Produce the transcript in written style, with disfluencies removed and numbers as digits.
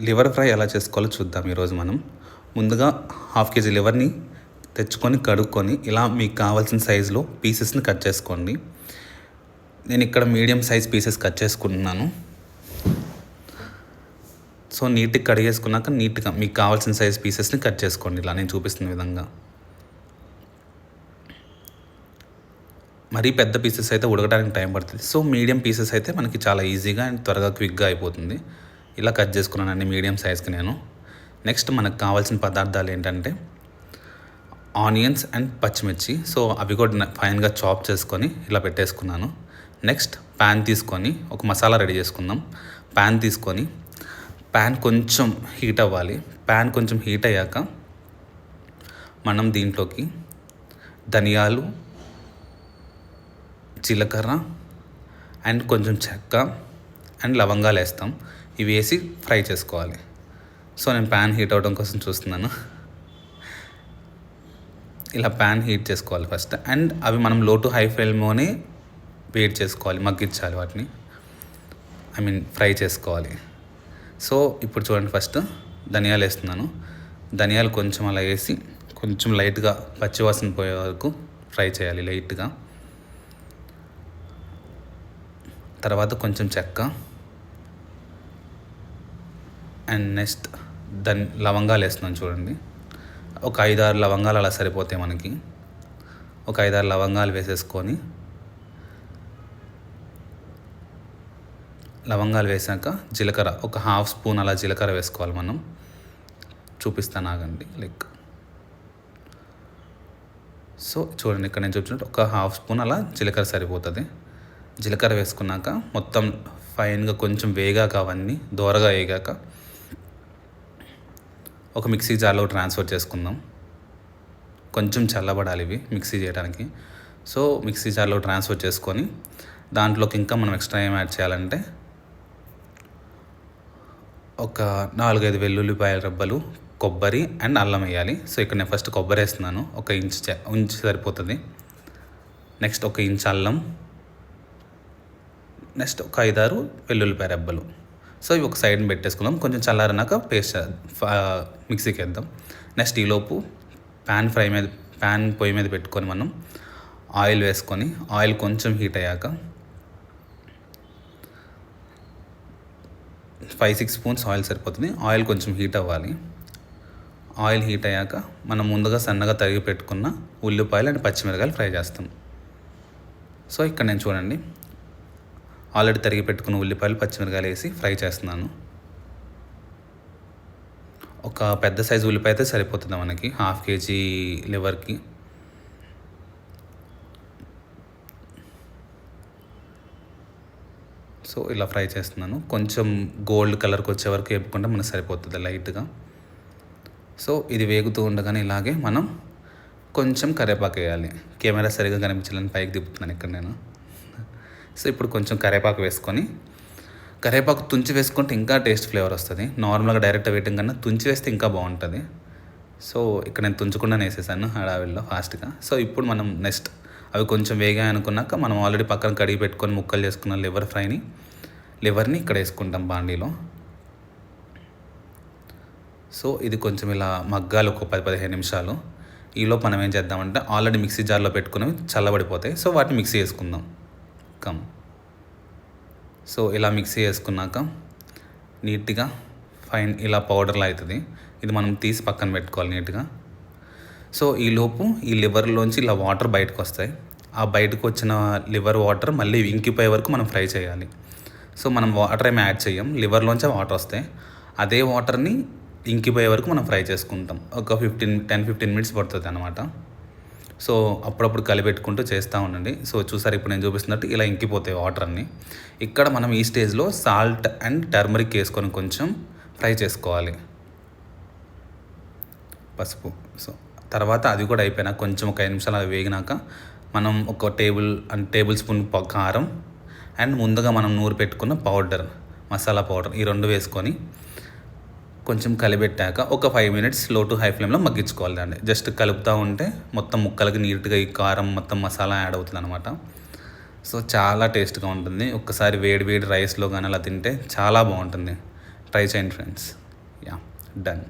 Liver fry ఎలా చేసుకోవాలో చూద్దాం ఈరోజు మనం. ముందుగా హాఫ్ కేజీ లివర్ని తెచ్చుకొని కడుక్కొని ఇలా మీకు కావాల్సిన సైజులో పీసెస్ని కట్ చేసుకోండి. నేను ఇక్కడ మీడియం సైజ్ పీసెస్ కట్ చేసుకుంటున్నాను. సో నీట్గా కడిగేసుకున్నాక నీట్గా మీకు కావాల్సిన సైజ్ పీసెస్ని కట్ చేసుకోండి ఇలా నేను చూపిస్తున్న విధంగా. మరీ పెద్ద పీసెస్ అయితే ఉడకడానికి టైం పడుతుంది. సో మీడియం పీసెస్ అయితే మనకి చాలా ఈజీగా అండ్ త్వరగా క్విక్గా అయిపోతుంది. ఇలా కట్ చేసుకున్నానండి మీడియం సైజ్కి నేను. నెక్స్ట్ మనకు కావాల్సిన పదార్థాలు ఏంటంటే ఆనియన్స్ అండ్ పచ్చిమిర్చి. సో అవి కూడా ఫైన్గా చాప్ చేసుకొని ఇలా పెట్టేసుకున్నాను. నెక్స్ట్ ప్యాన్ తీసుకొని ఒక మసాలా రెడీ చేసుకుందాం. ప్యాన్ తీసుకొని ప్యాన్ కొంచెం హీట్ అవ్వాలి. ప్యాన్ కొంచెం హీట్ అయ్యాక మనం దీంట్లోకి ధనియాలు, జీలకర్ర అండ్ కొంచెం చెక్క అండ్ లవంగాలు వేస్తాం. ఇవి వేసి ఫ్రై చేసుకోవాలి. సో నేను ప్యాన్ హీట్ అవ్వడం కోసం చూస్తున్నాను. ఇలా ప్యాన్ హీట్ చేసుకోవాలి ఫస్ట్. అండ్ అవి మనం లో టు హై ఫ్లేమ్లోనే వేట్ చేసుకోవాలి, మగ్గించాలి వాటిని, ఫ్రై చేసుకోవాలి. సో ఇప్పుడు చూడండి, ఫస్ట్ ధనియాలు వేస్తున్నాను. ధనియాలు కొంచెం అలా వేసి కొంచెం లైట్గా పచ్చివాసన పోయే వరకు ఫ్రై చేయాలి లైట్గా. తర్వాత కొంచెం చెక్క అండ్ నెక్స్ట్ లవంగాలు వేస్తున్నాను చూడండి. ఒక 5-6 లవంగాలు అలా సరిపోతాయి మనకి. ఒక 5-6 లవంగాలు వేసేసుకొని, లవంగాలు వేసాక జీలకర్ర ఒక హాఫ్ స్పూన్ అలా జీలకర్ర వేసుకోవాలి మనం. చూపిస్తాను ఆగండి. సో చూడండి, ఇక్కడ నేను చూపించినట్టు ఒక హాఫ్ స్పూన్ అలా జీలకర్ర సరిపోతుంది. జీలకర్ర వేసుకున్నాక మొత్తం ఫైన్గా కొంచెం వేగాక అవన్నీ దోరగా వేగాక ఒక మిక్సీ జార్లో ట్రాన్స్ఫర్ చేసుకుందాం. కొంచెం చల్లబడాలి ఇవి మిక్సీ చేయడానికి. సో మిక్సీ జార్లో ట్రాన్స్ఫర్ చేసుకొని దాంట్లోకి ఇంకా మనం ఎక్స్ట్రా ఏం యాడ్ చేయాలంటే ఒక 4-5 వెల్లుల్లిపాయల రబ్బలు, కొబ్బరి అండ్ అల్లం వేయాలి. సో ఇక్కడ నేను ఫస్ట్ కొబ్బరి వేస్తున్నాను. ఒక ఇంచ్ సరిపోతుంది. నెక్స్ట్ 1 ఇంచ్ అల్లం, నెక్స్ట్ ఒక 5-6 వెల్లుల్లిపాయ రెబ్బలు. సో ఇవి ఒక సైడ్ని పెట్టేసుకుందాం. కొంచెం చల్లారినాక పేస్ట్ మిక్సీకి వేద్దాం. నెక్స్ట్ ఈలోపు ప్యాన్ పొయ్యి మీద పెట్టుకొని మనం ఆయిల్ వేసుకొని, ఆయిల్ కొంచెం హీట్ అయ్యాక 5-6 స్పూన్స్ ఆయిల్ సరిపోతుంది. ఆయిల్ కొంచెం హీట్ అవ్వాలి. ఆయిల్ హీట్ అయ్యాక మనం ముందుగా సన్నగా తరిగి పెట్టుకున్న ఉల్లిపాయలు అండ్ పచ్చిమిరపకాయలు ఫ్రై చేస్తాం. సో ఇక్కడ నేను చూడండి, ఆల్రెడీ తరిగి పెట్టుకున్న ఉల్లిపాయలు, పచ్చిమిరపకాయలు వేసి ఫ్రై చేస్తున్నాను. ఒక పెద్ద సైజు ఉల్లిపాయ అయితే సరిపోతుంది మనకి హాఫ్ కేజీ లివర్కి. సో ఇలా ఫ్రై చేస్తున్నాను. కొంచెం గోల్డ్ కలర్కి వచ్చే వరకు వేపుకుంటే మనకు సరిపోతుంది లైట్గా. సో ఇది వేగుతూ ఉండగానే ఇలాగే మనం కొంచెం కరివేపాకు వేయాలి. కెమెరా సరిగా కనిపించాలని పైకి తిప్పుతున్నాను ఇక్కడ నేను. సో ఇప్పుడు కొంచెం కరివేపాకు వేసుకొని, కరివేపాకు తుంచి వేసుకుంటే ఇంకా టేస్ట్ ఫ్లేవర్ వస్తుంది. నార్మల్గా డైరెక్ట్ వేయటం కన్నా తుంచి వేస్తే ఇంకా బాగుంటుంది. సో ఇక్కడ నేను తుంచకుండానే వేసేసాను హడావిడిలో ఫాస్ట్గా. సో ఇప్పుడు మనం నెక్స్ట్ అవి కొంచెం వేగాయి అనుకున్నాక మనం ఆల్రెడీ పక్కన కడిగి పెట్టుకొని ముక్కలు చేసుకున్న లివర్ని ఇక్కడ వేసుకుంటాం బాండీలో. సో ఇది కొంచెం ఇలా మగ్గాలి ఒక 10-15 నిమిషాలు. ఈలోపు మనం ఏం చేద్దామంటే ఆల్రెడీ మిక్సీ జార్లో పెట్టుకుని చల్లబడిపోతాయి. సో వాటిని మిక్సీ వేసుకుందాం. సో ఇలా మిక్సీ వేసుకున్నాక నీట్గా ఫైన్ ఇలా పౌడర్లా అవుతుంది. ఇది మనం తీసి పక్కన పెట్టుకోవాలి నీట్గా. సో ఈలోపు ఈ లివర్లోంచి ఇలా వాటర్ బయటకు వస్తాయి. ఆ బయటకు వచ్చిన లివర్ వాటర్ మళ్ళీ ఇంకిపోయే వరకు మనం ఫ్రై చేయాలి. సో మనం వాటర్ ఏమి యాడ్ చేయం, లివర్లోంచే వాటర్ వస్తాయి. అదే వాటర్ని ఇంకిపోయే వరకు మనం ఫ్రై చేసుకుంటాం. ఒక 10-15 మినిట్స్ పడుతుంది అన్నమాట. సో అప్పుడప్పుడు కలిపెట్టుకుంటూ చేస్తూ ఉండండి. సో చూసారు, ఇప్పుడు నేను చూపిస్తున్నట్టు ఇలా ఇంకిపోతాయి వాటర్ అన్నీ. ఇక్కడ మనం ఈ స్టేజ్లో సాల్ట్ అండ్ టర్మరిక్ వేసుకొని కొంచెం ఫ్రై చేసుకోవాలి, పసుపు. సో తర్వాత అది కూడా అయిపోయినాక కొంచెం ఒక 5 నిమిషాలు అది వేగినాక మనం ఒక టేబుల్ స్పూన్ కారం అండ్ ముందుగా మనం నూరు పెట్టుకున్న మసాలా పౌడర్ ఈ 2 వేసుకొని కొంచెం కలిపెట్టాక ఒక 5 మినిట్స్ లో టు హై ఫ్లేమ్లో మగ్గించుకోవాలి. దాన్ని జస్ట్ కలుపుతూ ఉంటే మొత్తం ముక్కలకి నీట్గా ఈ కారం మొత్తం మసాలా యాడ్ అవుతుంది అనమాట. సో చాలా టేస్ట్గా ఉంటుంది. ఒక్కసారి వేడి వేడి రైస్లో కానీ అలా తింటే చాలా బాగుంటుంది. ట్రై చేయండి ఫ్రెండ్స్. Yeah, done.